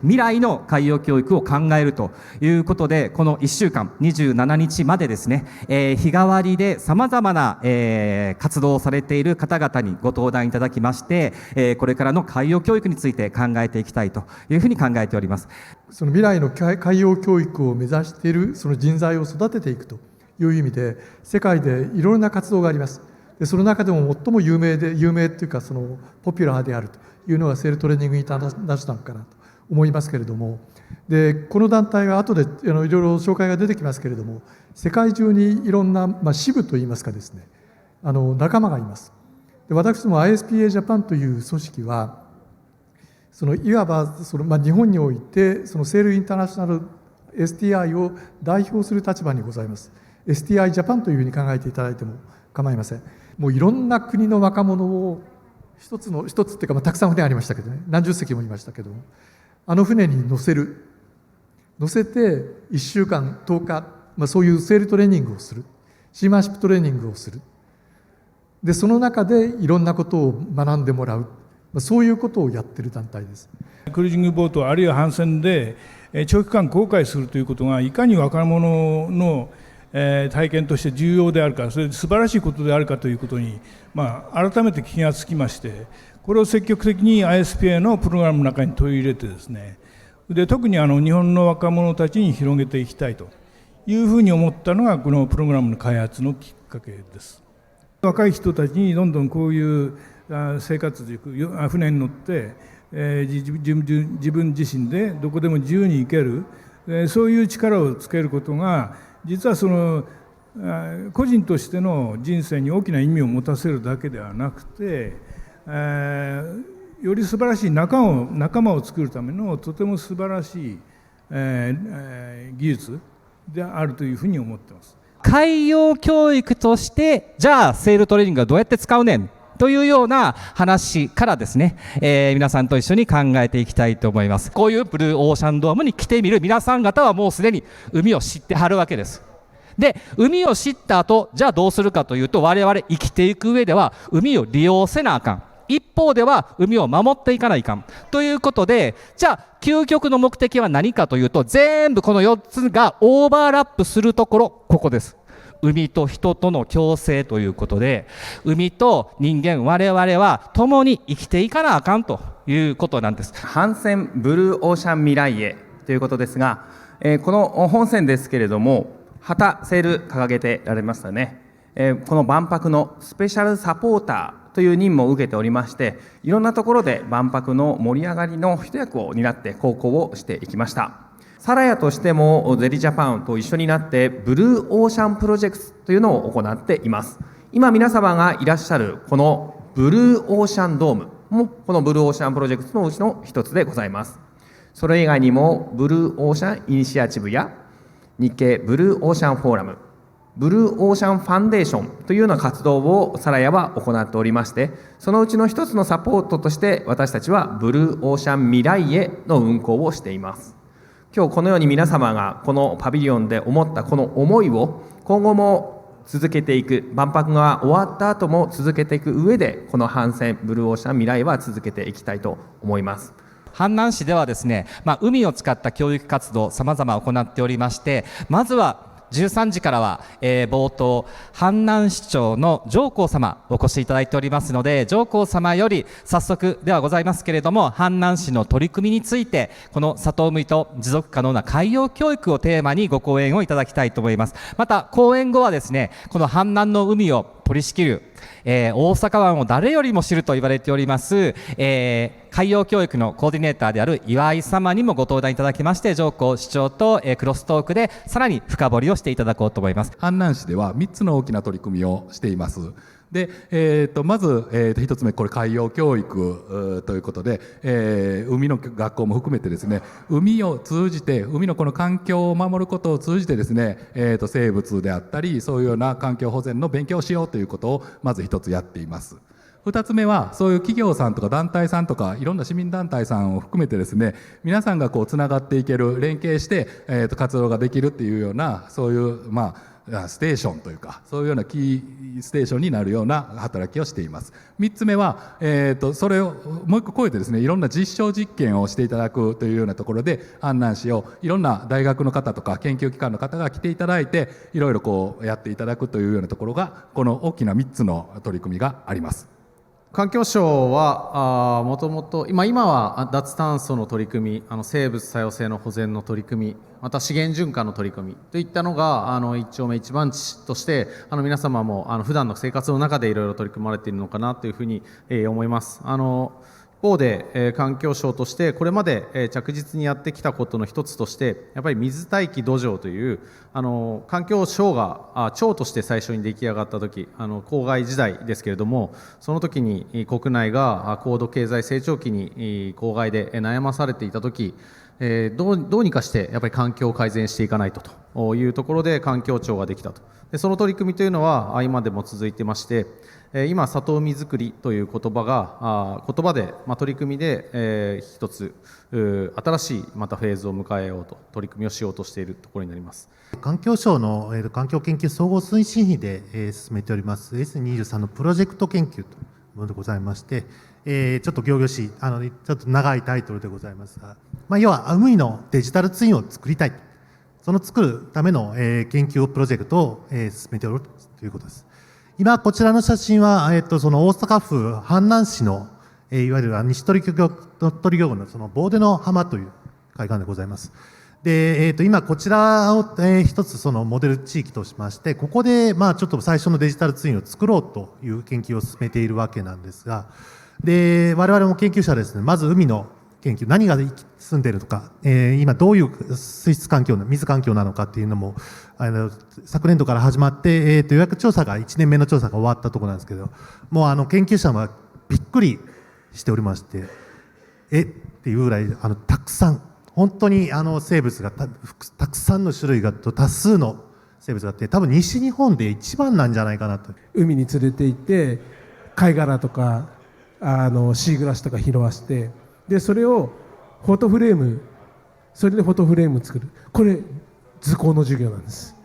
未来の海洋教育を考えるということで、この1週間27日までですね、日替わりでさまざまな、活動をされている方々にご登壇いただきまして、これからの海洋教育について考えていきたいというふうに考えております。その未来の海洋教育を目指しているその人材を育てていくという意味で、世界でいろんな活動があります。でその中でも最も有名というか、そのポピュラーであるというのがセールトレーニングインターナショナルかなと思いますけれども、でこの団体は後でいろいろ紹介が出てきますけれども、世界中にいろんな、支部といいますかですね、仲間がいます。で私ども ISPA ジャパンという組織は、いわば日本においてそのセールインターナショナル STI を代表する立場にございます。 STI ジャパンというふうに考えていただいても構いません。もういろんな国の若者を一つっていうか、たくさん船ありましたけどね、何十隻もいましたけども、船に乗せて1週間10日、そういうセールトレーニングをする、シーマンシップトレーニングをする。でその中でいろんなことを学んでもらう、そういうことをやっている団体です。クルージングボートあるいは帆船で長期間航海するということがいかに若者の体験として重要であるか、それで素晴らしいことであるかということに、改めて気がつきまして、これを積極的に ISPA のプログラムの中に取り入れてですね、で特に日本の若者たちに広げていきたいというふうに思ったのがこのプログラムの開発のきっかけです。若い人たちにどんどんこういう生活軸、船に乗って自分自身でどこでも自由に行ける、そういう力をつけることが実は個人としての人生に大きな意味を持たせるだけではなくて、より素晴らしい仲間を作るためのとても素晴らしい、技術であるというふうに思っています。海洋教育としてじゃあセールトレーニングはどうやって使うねんというような話からですね、皆さんと一緒に考えていきたいと思います。こういうブルーオーシャンドームに来てみる皆さん方はもうすでに海を知ってはるわけです。で海を知った後、じゃあどうするかというと、我々生きていく上では海を利用せなあかん、一方では海を守っていかないかんということで、じゃあ究極の目的は何かというと、全部この4つがオーバーラップするところ、ここです。海と人との共生ということで、海と人間我々は共に生きていかなあかんということなんです。帆船ブルーオーシャン未来へということですが、この本船ですけれども、旗セール掲げてられましたね。この万博のスペシャルサポーターという任務を受けておりまして、いろんなところで万博の盛り上がりの一役を担って航行をしていきました。サラヤとしてもゼリジャパンと一緒になってブルーオーシャンプロジェクトというのを行っています。今皆様がいらっしゃるこのブルーオーシャンドームもこのブルーオーシャンプロジェクトのうちの一つでございます。それ以外にもブルーオーシャンイニシアチブや日経ブルーオーシャンフォーラム、ブルーオーシャンファンデーションというような活動をサラヤは行っておりまして、そのうちの一つのサポートとして私たちはブルーオーシャン未来への運行をしています。今日このように皆様がこのパビリオンで思ったこの思いを今後も続けていく、万博が終わった後も続けていく上で、この帆船ブルーオーシャン未来は続けていきたいと思います。阪南市ではですね、海を使った教育活動さまざま行っておりまして、まずは13時からは、冒頭阪南市長の上皇様お越しいただいておりますので、上皇様より早速ではございますけれども、阪南市の取り組みについて、この里海と持続可能な海洋教育をテーマにご講演をいただきたいと思います。また講演後はですね、この阪南の海を取り仕切る、大阪湾を誰よりも知ると言われております、海洋教育のコーディネーターである岩井様にもご登壇いただきまして、上皇市長と、クロストークでさらに深掘りをしていただこうと思います。阪南市では3つの大きな取り組みをしています。でまず、1つ目、これ海洋教育ということで、海の学校も含めてですね、海を通じて、海のこの環境を守ることを通じてですね、生物であったりそういうような環境保全の勉強をしようということをまず一つやっています。2つ目は、そういう企業さんとか団体さんとかいろんな市民団体さんを含めてですね、皆さんがこうつながっていける、連携して、活動ができるっていうような、そういうステーションというか、そういうようなキーステーションになるような働きをしています。3つ目は、それをもう一個超えてですね、いろんな実証実験をしていただくというようなところで、安南市をいろんな大学の方とか研究機関の方が来ていただいて、いろいろこうやっていただくというようなところが、この大きな3つの取り組みがあります。環境省はもともと今は脱炭素の取り組み、生物多様性の保全の取り組み、また資源循環の取り組みといったのが一丁目一番地として皆様も普段の生活の中でいろいろ取り組まれているのかなというふうに思います。一方で、環境省としてこれまで、着実にやってきたことの一つとしてやっぱり水大気土壌という環境省が庁として最初に出来上がった時公害時代ですけれども、その時に国内が高度経済成長期に公害で悩まされていた時、どうにかしてやっぱり環境を改善していかないとというところで環境庁ができたと。でその取り組みというのは今でも続いてまして、今里海づくりという言葉で、取り組みで、一つ新しいまたフェーズを迎えようと取り組みをしようとしているところになります。環境省の環境研究総合推進費で進めております S23 のプロジェクト研究というものでございまして、ちょっと仰々しいちょっと長いタイトルでございますが、要は海のデジタルツインを作りたい、その作るための研究プロジェクトを進めておるということです。今こちらの写真はその大阪府阪南市のいわゆる西鳥漁港のそのボーデの浜という海岸でございます。で今こちらを一つそのモデル地域としまして、ここでちょっと最初のデジタルツインを作ろうという研究を進めているわけなんですが、で我々も研究者はですね、まず海の研究、何が住んでいるとか、今どういう水質環境、水環境なのかっていうのも昨年度から始まって、予約調査が1年目の調査が終わったところなんですけど、もう研究者はびっくりしておりまして、っていうぐらいたくさん本当に生物がたくさんの種類が多数の生物があって、多分西日本で一番なんじゃないかなと。海に連れて行って貝殻とかシーグラスとか拾わして、でそれをフォトフレーム、それでフォトフレーム作る、これ図工の授業なんです。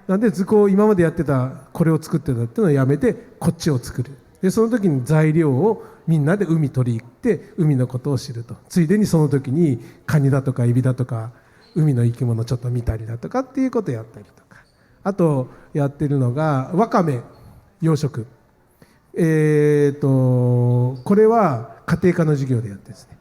なんで図工、今までやってたこれを作ってたっていうのをやめてこっちを作る。でその時に材料をみんなで海取り行って海のことを知ると、ついでにその時にカニだとかエビだとか海の生き物ちょっと見たりだとかっていうことをやったりとか、あとやってるのがわかめ養殖、これは家庭科の授業でやってですね、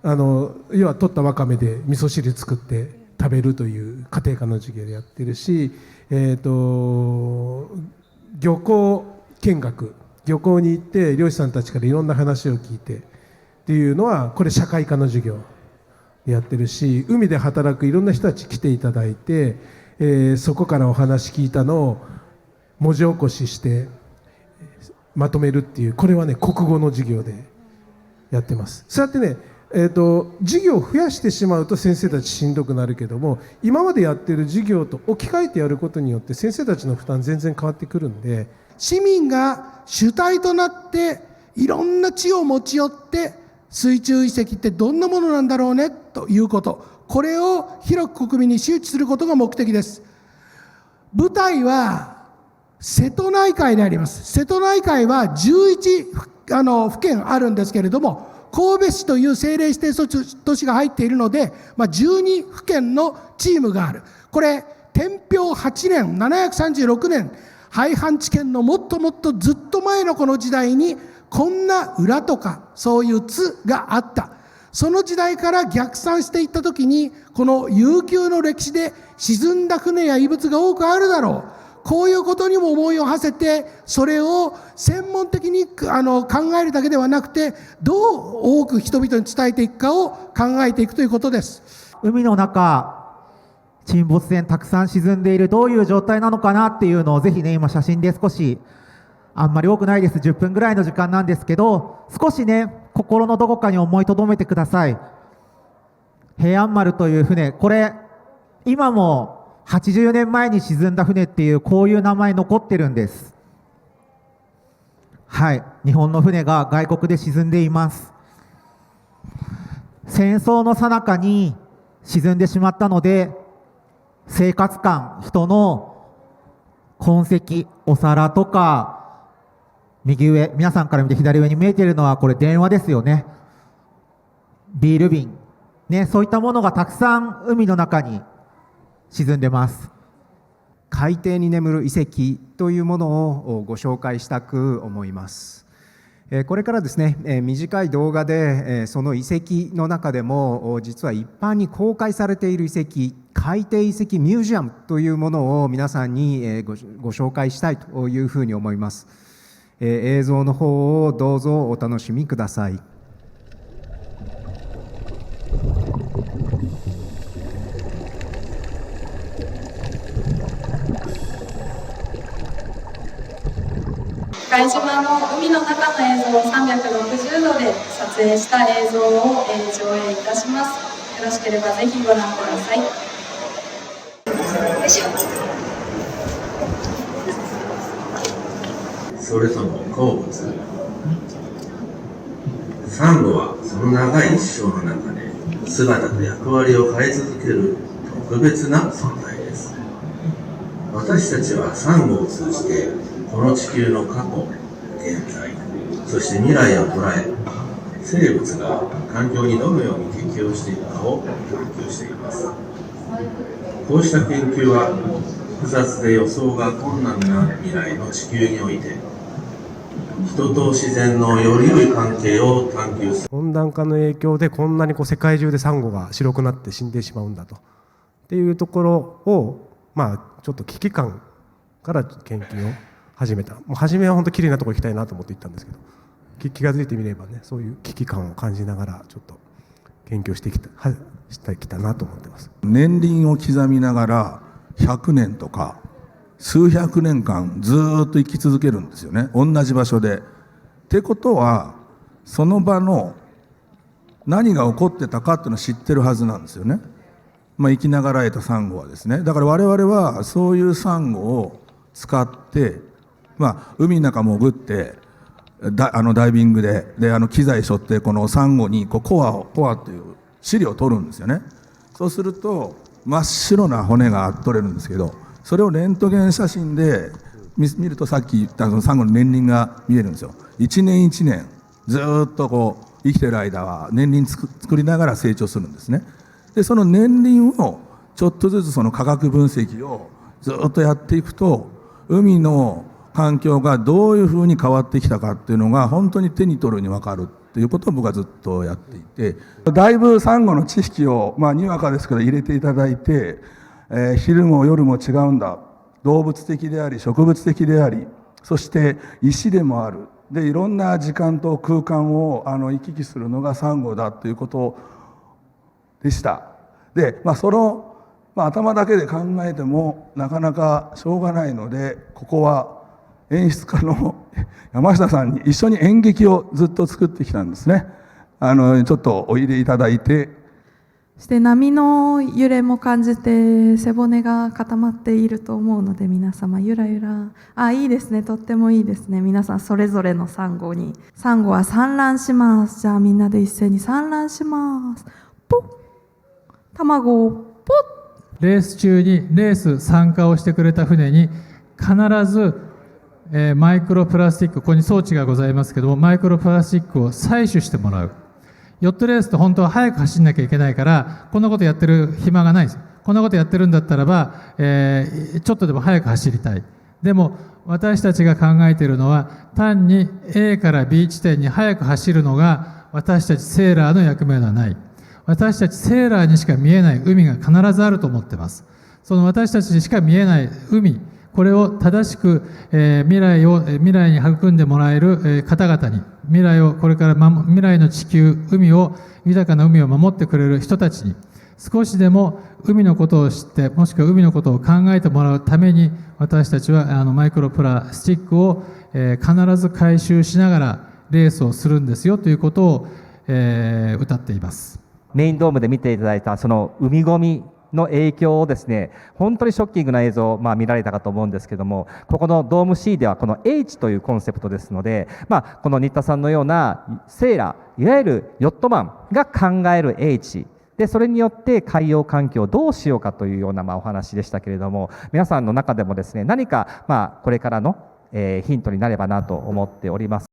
要は取ったわかめで味噌汁作って食べるという家庭科の授業でやってるし、漁港見学、漁港に行って漁師さんたちからいろんな話を聞いてっていうのはこれ社会科の授業でやってるし、海で働くいろんな人たち来ていただいて、そこからお話聞いたのを文字起こししてまとめるっていう、これはね国語の授業でやってます。そうやってね授業を増やしてしまうと先生たちしんどくなるけども、今までやってる授業と置き換えてやることによって先生たちの負担全然変わってくるんで、市民が主体となっていろんな知を持ち寄って水中遺跡ってどんなものなんだろうねということ、これを広く国民に周知することが目的です。舞台は瀬戸内海であります。瀬戸内海は11府県あるんですけれども、神戸市という政令指定都市が入っているので、12府県のチームがある。これ天平8年736年廃藩置県のもっともっとずっと前のこの時代にこんな浦とかそういう津があった。その時代から逆算していったときに、この悠久の歴史で沈んだ船や遺物が多くあるだろう。こういうことにも思いを馳せて、それを専門的に考えるだけではなくて、どう多く人々に伝えていくかを考えていくということです。海の中、沈没船たくさん沈んでいる、どういう状態なのかなっていうのをぜひね、今写真で少し、あんまり多くないです、10分ぐらいの時間なんですけど、少しね、心のどこかに思いとどめてください。平安丸という船、これ今も80年前に沈んだ船っていう、こういう名前残ってるんです。はい、日本の船が外国で沈んでいます。戦争の最中に沈んでしまったので、生活感、人の痕跡、お皿とか、右上、皆さんから見て左上に見えているのはこれ電話ですよね。ビール瓶、ね、そういったものがたくさん海の中に沈んでます。海底に眠る遺跡というものをご紹介したく思います。これからですね、短い動画でその遺跡の中でも実は一般に公開されている遺跡、海底遺跡ミュージアムというものを皆さんにご紹介したいというふうに思います。映像の方をどうぞお楽しみください。貝島の海の中の映像を360度で撮影した映像を上映いたします。よろしければぜひご覧ください。よいしょ。それとも鉱物。サンゴはその長い一生の中で姿と役割を変え続ける特別な存在です。私たちはサンゴを通じてこの地球の過去、現在、そして未来を捉え、生物が環境にどのように適応していくかを研究しています。こうした研究は複雑で予想が困難な未来の地球において、人と自然のより良い関係を探求する。温暖化の影響でこんなに世界中でサンゴが白くなって死んでしまうんだとっていうところを、ちょっと危機感から研究を始めた。もう初めは本当綺麗なところ行きたいなと思って行ったんですけど、気が付いてみればね、そういう危機感を感じながらちょっと研究してきたなと思ってます。年輪を刻みながら100年とか数百年間ずっと生き続けるんですよね、同じ場所で。ってことはその場の何が起こってたかっていうのを知ってるはずなんですよね。生きながらえたサンゴはですね。だから我々はそういうサンゴを使って海の中潜ってダイビングで機材背負ってこのサンゴにコアという尻を取るんですよね。そうすると真っ白な骨が取れるんですけど、それをレントゲン写真で見るとさっき言ったそのサンゴの年輪が見えるんですよ。一年一年ずっと生きてる間は年輪作りながら成長するんですね。でその年輪をちょっとずつその化学分析をずっとやっていくと、海の環境がどういうふうに変わってきたかっていうのが本当に手に取るに分かるっていうことを僕はずっとやっていて、だいぶサンゴの知識をにわかですけど入れていただいて、昼も夜も違うんだ、動物的であり植物的であり、そして石でもある、でいろんな時間と空間を行き来するのがサンゴだということでした。で、その頭だけで考えてもなかなかしょうがないので、ここは演出家の山下さんに一緒に演劇をずっと作ってきたんですね。ちょっとお入れいただいて、そして波の揺れも感じて背骨が固まっていると思うので、皆様ゆらゆら、いいですね、とってもいいですね。皆さんそれぞれのサンゴに、サンゴは産卵します。じゃあみんなで一斉に産卵します。ポッ、卵をポッ。レース中にレース参加をしてくれた船に必ずマイクロプラスチック、ここに装置がございますけども、マイクロプラスチックを採取してもらう。ヨットレースって本当は早く走んなきゃいけないから、こんなことやってる暇がないんですよ。こんなことやってるんだったらば、ちょっとでも早く走りたい。でも私たちが考えているのは、単に A から B 地点に早く走るのが私たちセーラーの役目ではない。私たちセーラーにしか見えない海が必ずあると思っています。その私たちにしか見えない海、これを正しく、未来に育んでもらえる、方々に、これから未来の地球、豊かな海を守ってくれる人たちに、少しでも海のことを知って、もしくは海のことを考えてもらうために、私たちはマイクロプラスチックを、必ず回収しながらレースをするんですよということを、謳っています。メインドームで見ていただいたその海ごみの影響をですね、本当にショッキングな映像を見られたかと思うんですけども、ここのドーム C ではこの H というコンセプトですので、この新田さんのようなセーラー、いわゆるヨットマンが考える H、でそれによって海洋環境をどうしようかというようなお話でしたけれども、皆さんの中でもですね、何かこれからのヒントになればなと思っております。